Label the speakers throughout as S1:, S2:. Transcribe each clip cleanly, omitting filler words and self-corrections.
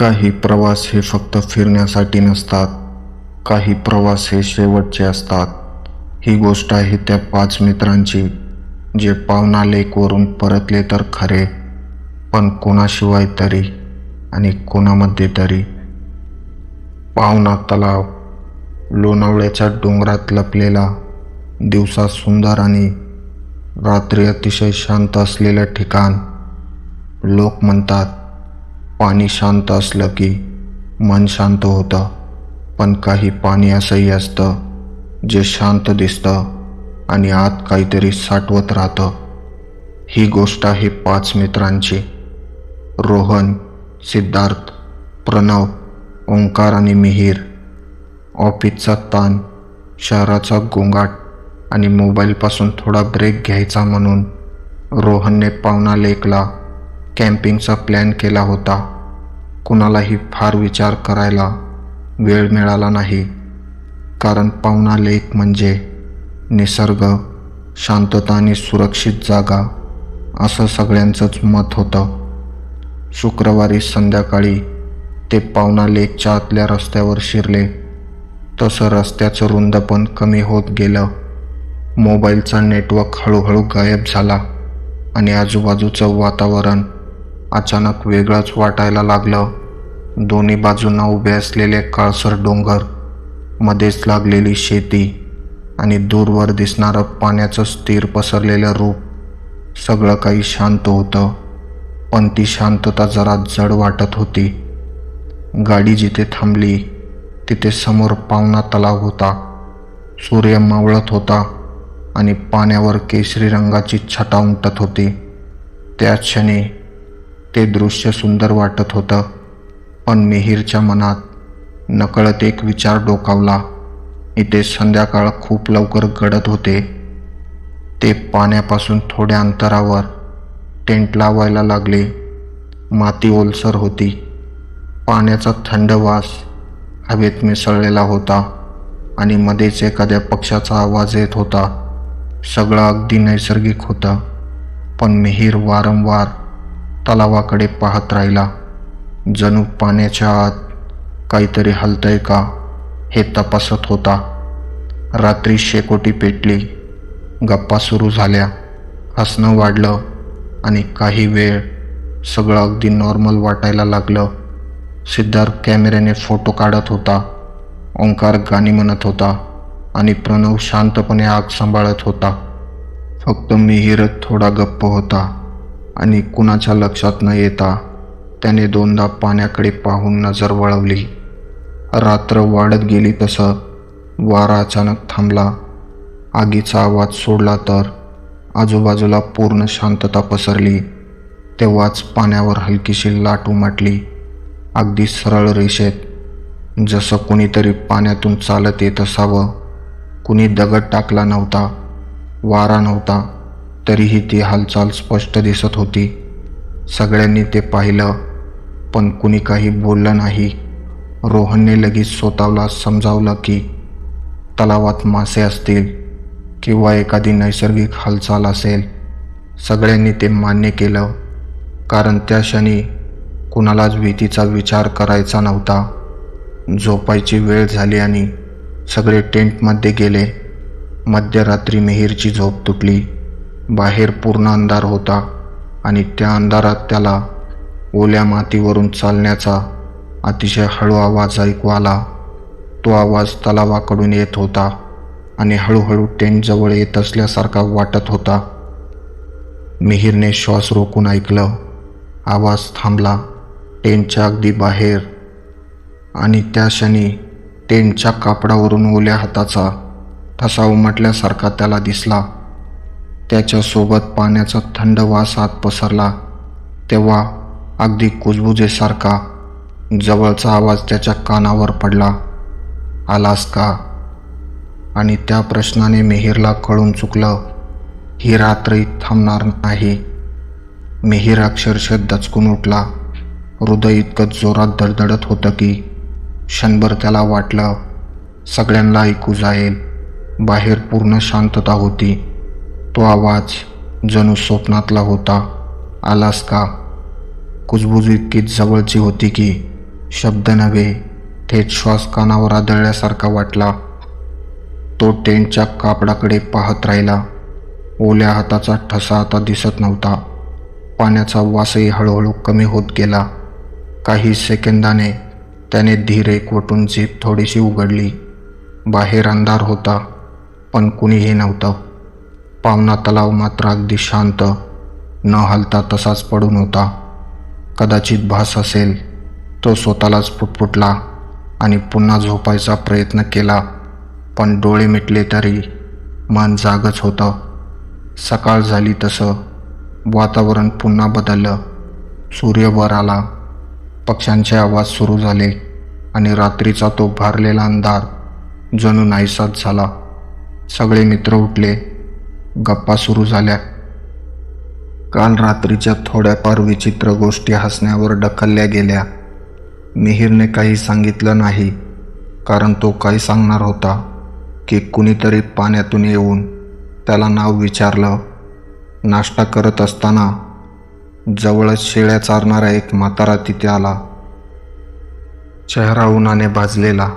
S1: काही प्रवास हे फक्त फिरण्यासाठी नसतात. काही प्रवास हे शेवटचे असतात. ही गोष्ट आहे त्या 5 मित्रांची, जे पावना लेकवरून परतले तर खरे, पण कोणाशिवाय तरी आणि कोणामध्ये तरी. पावना तलाव, लोणावळ्याच्या डोंगरात लपलेला, दिवसा सुंदर आणि रात्री अतिशय शांत असलेलं ठिकाण. लोक म्हणतात, पाणी शांत असलं की मन शांत होतं, पण काही पाणी असंही असतं जे शांत दिसतं आणि आत काहीतरी साठवत राहतं. ही गोष्ट आहे 5 मित्रांची. रोहन, सिद्धार्थ, प्रणव, ओंकार आणि मिहीर. ऑफिसचा ताण, शहराचा गोंगाट आणि मोबाईलपासून थोडा ब्रेक घ्यायचा म्हणून रोहनने पावना लेकला कॅम्पिंगचा प्लॅन केला होता. कुणालाही फार विचार करायला वेळ मिळाला नाही, कारण पावना लेक म्हणजे निसर्ग, शांतता आणि सुरक्षित जागा असं सगळ्यांचंच मत होतं. शुक्रवारी संध्याकाळी ते पावना लेकच्या आतल्या रस्त्यावर शिरले, तसं रस्त्याचं रुंदपण कमी होत गेलं. मोबाईलचा नेटवर्क हळूहळू गायब झाला आणि आजूबाजूचं वातावरण अचानक वेगळंच वाटायला लागलं. दोन्ही बाजूंना उभे असलेले काळसर डोंगर, मध्येच लागलेली शेती आणि दूरवर दिसणारं पाण्याचं स्थिर पसरलेलं रूप, सगळं काही शांत होतं, पण ती शांतता जरा जड वाटत होती. गाडी जिथे थांबली तिथे समोर पावना तलाव होता. सूर्य मावळत होता आणि पाण्यावर केशरी रंगाची छटा उमटत होती. त्या क्षणी ते दृश्य सुंदर वाटत होतं, पण मिहीरच्या मनात नकळत एक विचार डोकावला. इथे संध्याकाळ खूप लवकर गडद होते. ते पाण्यापासून थोड्या अंतरावर टेंट लावायला लागले. माती ओलसर होती. पाण्याचा थंड वास हवेत मिसळलेला होता आणि मध्येच एखाद्या पक्ष्याचा आवाज येत होता. सगळं अगदी नैसर्गिक होतं, पण मिहीर वारंवार तलावाकडे पाहत राहिला, जणू पाण्याच्या आत काहीतरी हलतंय का हे तपासत होता. रात्री शेकोटी पेटली, गप्पा सुरू झाल्या, हसणं वाढलं आणि काही वेळ सगळं अगदी नॉर्मल वाटायला लागलं. सिद्धार्थ कॅमेऱ्याने फोटो काढत होता, ओंकार गाणी म्हणत होता आणि प्रणव शांतपणे आग सांभाळत होता. फक्त मिहीरच थोडा गप्प होता आणि कुणाच्या लक्षात न येता त्याने 2दा पाण्याकडे पाहून नजर वळवली. रात्र वाढत गेली तसं वारा अचानक थांबला. आगीचा आवाज सोडला तर आजूबाजूला पूर्ण शांतता पसरली. तेव्हाच पाण्यावर हलकीशी लाट उमटली, अगदी सरळ रेषेत, जसं कुणीतरी पाण्यातून चालत येत असावं. कुणी दगड टाकला नव्हता, वारा नव्हता, तरीही ती हालचाल स्पष्ट दिसत होती. सगळ्यांनी ते पाहिलं, पण कुणी काही बोललं नाही. रोहनने लगेच स्वतःला समजावलं की तलावात मासे असतील किंवा एखादी नैसर्गिक हालचाल असेल. सगळ्यांनी ते मान्य केलं, कारण त्या क्षणी कुणालाच भीतीचा विचार करायचा नव्हता. झोपायची वेळ झाली आणि सगळे टेंटमध्ये गेले. मध्यरात्री मिहीरची झोप तुटली. बाहेर पूर्ण अंधार होता आणि त्या अंधारात त्याला ओल्या मातीवरून चालण्याचा अतिशय हळू आवाज ऐकू आला. तो आवाज तलावाकडून येत होता आणि हळूहळू टेंट जवळ येत असल्यासारखा वाटत होता. मिहीरने श्वास रोखून ऐकलं. आवाज थांबला टेंटच्या अगदी बाहेर आणि त्या क्षणी टेंटच्या कापडावरून ओल्या हाताचा ठसा उमटल्यासारखा त्याला दिसला. त्याच्यासोबत पाण्याचा थंड वास आत पसरला. तेव्हा अगदी कुजबुजेसारखा जवळचा आवाज त्याच्या कानावर पडला, "आलास का?" आणि त्या प्रश्नाने मिहीरला कळून चुकलं, ही रात्रही थांबणार नाही. मिहीर अक्षरशः दचकून उठला. हृदय इतकं जोरात धडधडत होतं की क्षणभर त्याला वाटलं सगळ्यांना ऐकू जाईल. बाहेर पूर्ण शांतता होती. तो आवाज जणू स्वप्नातला होता. "आलास का?" कुजबुज इतकी जवळची होती की शब्द नव्हे, थेट श्वास कानावर आदळल्यासारखा वाटला. तो टेंटच्या कापडाकडे पाहत राहिला. ओल्या हाताचा ठसा आता दिसत नव्हता. पाण्याचा वासही हळूहळू कमी होत गेला. काही सेकंदाने त्याने धीर एकवटून जीभ थोडीशी उघडली. बाहेर अंधार होता, पण कुणीही नव्हतं. पावना तलाव मात्र अगदी शांत, न हलता तसाच पडून होता. कदाचित भास असेल. तो स्वतःलाच पुटपुटला आणि पुन्हा झोपायचा प्रयत्न केला, पण डोळे मिटले तरी मन जागच होतं. सकाळ झाली तसं वातावरण पुन्हा बदललं. सूर्य वर आला, पक्ष्यांचे आवाज सुरू झाले आणि रात्रीचा तो भारलेला अंधार जणू नाहीसाच झाला. सगळे मित्र उठले, गप्पा सुरू झाल्या. काल रात्रीच्या थोड्याफार विचित्र गोष्टी हसण्यावर ढकलल्या गेल्या. मिहिरने काही सांगितलं नाही, कारण तो काय सांगणार होता की कुणीतरी पाण्यातून येऊन त्याला नाव विचारलं. नाश्ता करत असताना जवळच शेळ्या चारणारा एक म्हातारा तिथे आला. चेहरा उन्हाने भाजलेला,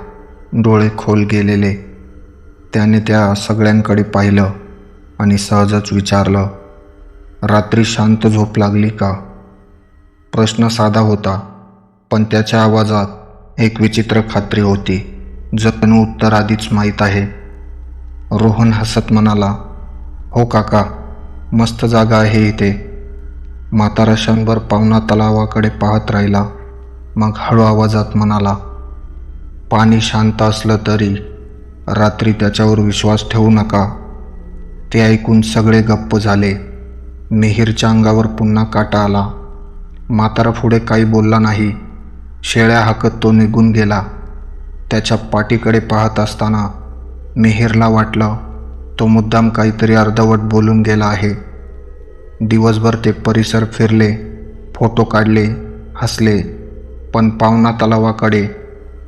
S1: डोळे खोल गेलेले. त्याने त्या सगळ्यांकडे पाहिलं आणि सहजच विचारलं, रात्री शांत झोप लागली का? प्रश्न साधा होता, पण त्याच्या आवाजात एक विचित्र खात्री होती, जणू उत्तर आधीच माहीत आहे. रोहन हसत म्हणाला, हो काका, मस्त जागा आहे इथे. म्हातारा क्षणभर पावना तलावाकडे पाहत राहिला, मग हळू आवाजात म्हणाला, पाणी शांत असलं तरी रात्री त्याच्यावर विश्वास ठेवू नका. ते ऐकून सगळे गप्प झाले. मिहिरच्या अंगावर पुन्हा काटा आला. म्हातारा पुढे काही बोलला नाही. शेळ्या हाकत तो निघून गेला. त्याच्या पाठीकडे पाहत असताना मिहिरला वाटलं तो मुद्दाम काहीतरी अर्धवट बोलून गेला आहे. दिवसभर ते परिसर फिरले, फोटो काढले, हसले, पण पावना तलावाकडे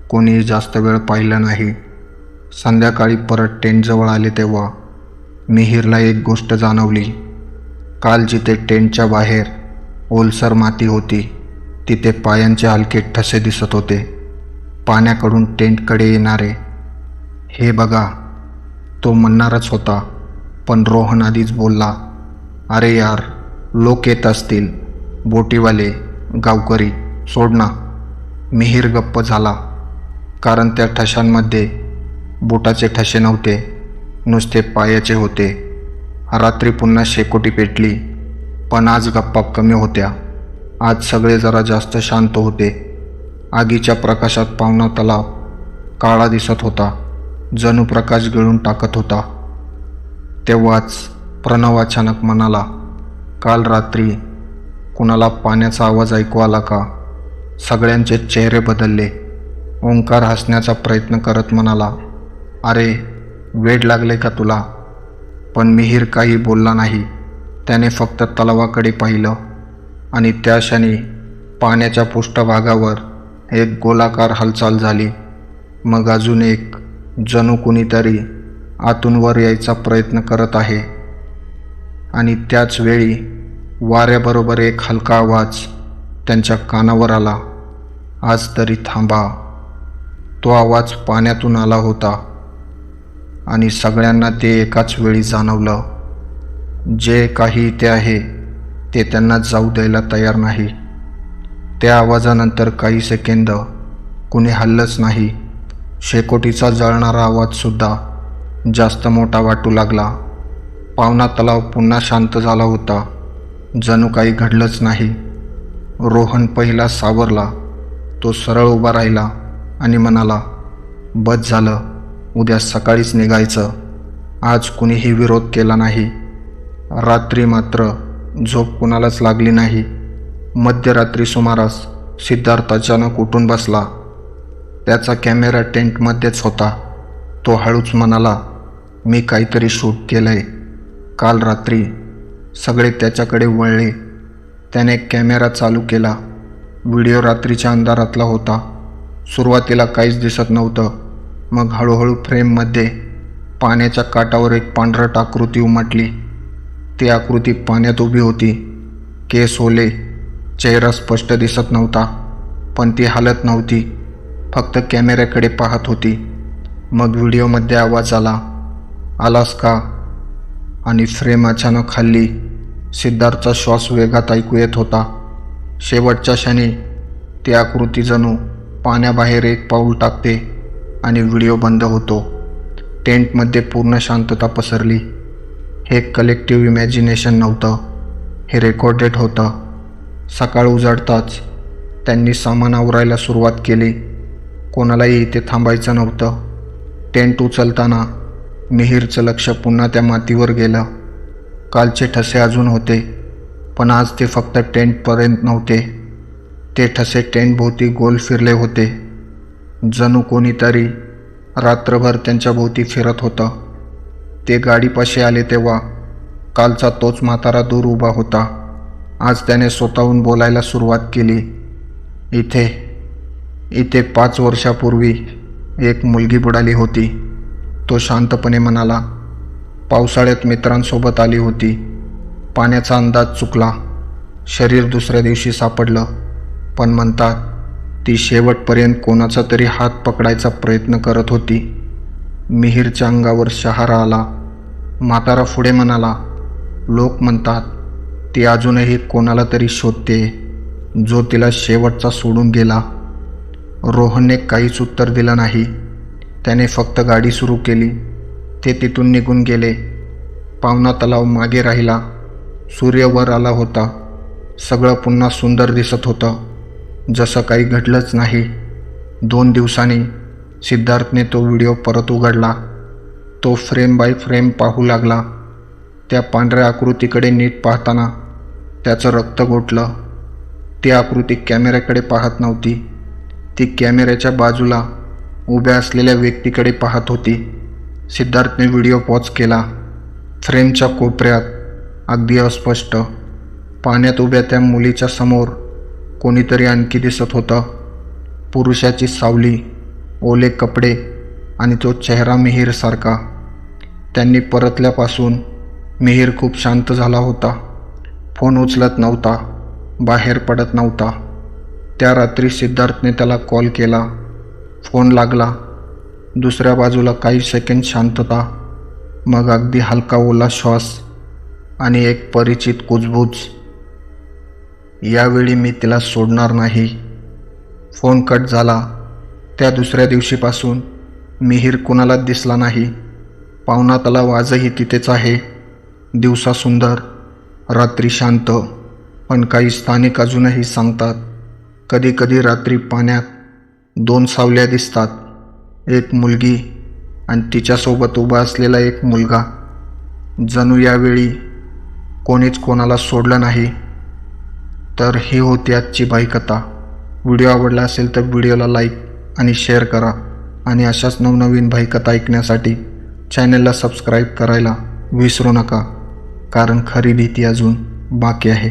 S1: कोणीही जास्त वेळ पाहिलं नाही. संध्याकाळी परत टेंटजवळ आले तेव्हा मिहिरला एक गोष्ट जाणवली. काल जिथे टेंटच्या बाहेर ओलसर माती होती, तिथे पायांचे हलके ठसे दिसत होते. पाण्याकडून टेंटकडे येणारे. हे बघा, तो म्हणणारच होता, पण रोहन आधीच बोलला, अरे यार, लोक येत असतील, बोटीवाले, गावकरी, सोड ना. मिहिर गप्प झाला, कारण त्या ठशांमध्ये बोटाचे ठसे नव्हते, नुसते पायाचे होते. रात्री पुन्हा शेकोटी पेटली, पण आज गप्पा कमी होत्या. आज सगळे जरा जास्त शांत होते. आगीच्या प्रकाशात पावना तलाव काळा दिसत होता, जणू प्रकाश गिळून टाकत होता. तेव्हाच प्रणव अचानक म्हणाला, काल रात्री कुणाला पाण्याचा आवाज ऐकू आला का? सगळ्यांचे चेहरे बदलले. ओंकार हसण्याचा प्रयत्न करत म्हणाला, अरे वेड लागले का तुला? पण मिहिर काही बोलला नाही. त्याने फक्त तलावाकडे पाहिलं आणि त्या क्षणी पाण्याच्या पृष्ठभागावर एक गोलाकार हालचाल झाली. मग अजून एक, जणू कुणीतरी आतून वर यायचा प्रयत्न करत आहे. आणि त्याच वेळी वाऱ्याबरोबर एक हलका आवाज त्यांच्या कानावर आला, आज तरी थांबा. तो आवाज पाण्यातून आला होता आणि सगळ्यांना ते एकाच वेळी जाणवलं. जे काही इथे आहे ते त्यांना जाऊ द्यायला तयार नाही. त्या आवाजानंतर काही सेकंद कुणी हललंच नाही. शेकोटीचा जळणारा आवाजसुद्धा जास्त मोठा वाटू लागला. पावना तलाव पुन्हा शांत झाला होता, जणू काही घडलंच नाही. रोहन पहिला सावरला. तो सरळ उभा राहिला आणि म्हणाला, बस झालं, उद्या सकाळीच निघायचं. आज कुणीही विरोध केला नाही. रात्री मात्र झोप कुणालाच लागली नाही. मध्यरात्री सुमारास सिद्धार्थ अचानक उठून बसला. त्याचा कॅमेरा टेंटमध्येच होता. तो हळूच म्हणाला, मी काहीतरी शूट केलंय. काल रात्री सगळे त्याच्याकडे वळले. त्याने कॅमेरा चालू केला. व्हिडिओ रात्रीच्या अंधारातला होता. सुरुवातीला काहीच दिसत नव्हतं. मग हळूहळू फ्रेममध्ये पाण्याच्या काठावर एक पांढरट आकृती उमटली. ती आकृती पाण्यात उभी होती. केस ओले, चेहरा स्पष्ट दिसत नव्हता, पण ती हालत नव्हती, फक्त कॅमेऱ्याकडे पाहत होती. मग व्हिडिओमध्ये आवाज आला, आलास का? आणि फ्रेम अचानक हलली. सिद्धार्थचा श्वास वेगात ऐकू येत होता. शेवटच्या क्षणी ती आकृती जणू पाण्याबाहेर एक पाऊल टाकते आणि व्हिडिओ बंद होतो. टेंटमध्ये पूर्ण शांतता पसरली. हे कलेक्टिव्ह इमॅजिनेशन नव्हतं, हे रेकॉर्डेड होतं. सकाळ उजाडताच त्यांनी सामान आवरायला सुरुवात केली. कोणालाही इथे थांबायचं नव्हतं. टेंट उचलताना मिहीरचं लक्ष पुन्हा त्या मातीवर गेलं. कालचे ठसे अजून होते, पण आज ते फक्त टेंटपर्यंत नव्हते. ते ठसे टेंटभोवती गोल फिरले होते, जणू कोणीतरी रात्रभर त्यांच्या भोवती फिरत होतं. ते गाडीपाशी आले तेव्हा कालचा तोच म्हातारा दूर उभा होता. आज त्याने स्वतःहून बोलायला सुरुवात केली. इथे 5 वर्षापूर्वी एक मुलगी बुडाली होती. तो शांतपणे म्हणाला. पावसाळ्यात मित्रांसोबत आली होती. पाण्याचा अंदाज चुकला. शरीर दुसऱ्या दिवशी सापडलं. पण म्हणतात ती शेवटपर्यंत कोणाचा तरी हात पकडायचा प्रयत्न करत होती. मिहीरच्या अंगावर शहारा आला. म्हातारा पुढे म्हणाला, लोक म्हणतात ती अजूनही कोणाला तरी शोधते, जो तिला शेवटचा सोडून गेला. रोहनने काहीच उत्तर दिलं नाही. त्याने फक्त गाडी सुरू केली. ते तिथून निघून गेले. पावना तलाव मागे राहिला. सूर्य वर आला होता. सगळं पुन्हा सुंदर दिसत होतं, जसं काही घडलंच नाही. 2 दिवसांनी सिद्धार्थने तो व्हिडिओ परत उघडला. तो फ्रेम बाय फ्रेम पाहू लागला. त्या पांढऱ्या आकृतीकडे नीट पाहताना त्याचं रक्त गोठलं. ती आकृती कॅमेऱ्याकडे पाहत नव्हती, ती कॅमेऱ्याच्या बाजूला उभ्या असलेल्या व्यक्तीकडे पाहत होती. सिद्धार्थने व्हिडिओ पॉज केला. फ्रेमच्या कोपऱ्यात अगदी अस्पष्ट पाण्यात उभ्या त्या मुलीच्या समोर कोणीतरी आणखी दिसत होतं. पुरुषाची सावली, ओले कपडे आणि तो चेहरा मिहीरसारखा. त्यांनी परतल्यापासून मिहीर खूप शांत झाला होता. फोन उचलत नव्हता, बाहेर पडत नव्हता. त्या रात्री सिद्धार्थने त्याला कॉल केला. फोन लागला. दुसऱ्या बाजूला काही सेकंद शांतता, मग अगदी हलका ओला श्वास आणि एक परिचित कुजबूज. यावेळी मी तिला सोडणार नाही. फोन कट झाला. त्या दुसऱ्या दिवशीपासून मिहीर कुणालाच दिसला नाही. पावना तलाव आजही तिथेच आहे. दिवसा सुंदर, रात्री शांत. पण काही स्थानिक अजूनही सांगतात कधी कधी रात्री पाण्यात 2 सावल्या दिसतात, एक मुलगी आणि तिच्यासोबत उभा असलेला एक मुलगा. जणू यावेळी कोणीच कोणाला सोडलं नाही. तर ही होती आजची बाईकथा. व्हिडिओ आवडला असेल तर व्हिडिओला लाईक आणि शेअर करा. आणि अशाच नवनवीन बाईकथा ऐकण्यासाठी चॅनलला सबस्क्राईब करायला विसरू नका, कारण खरी भीती अजून बाकी आहे.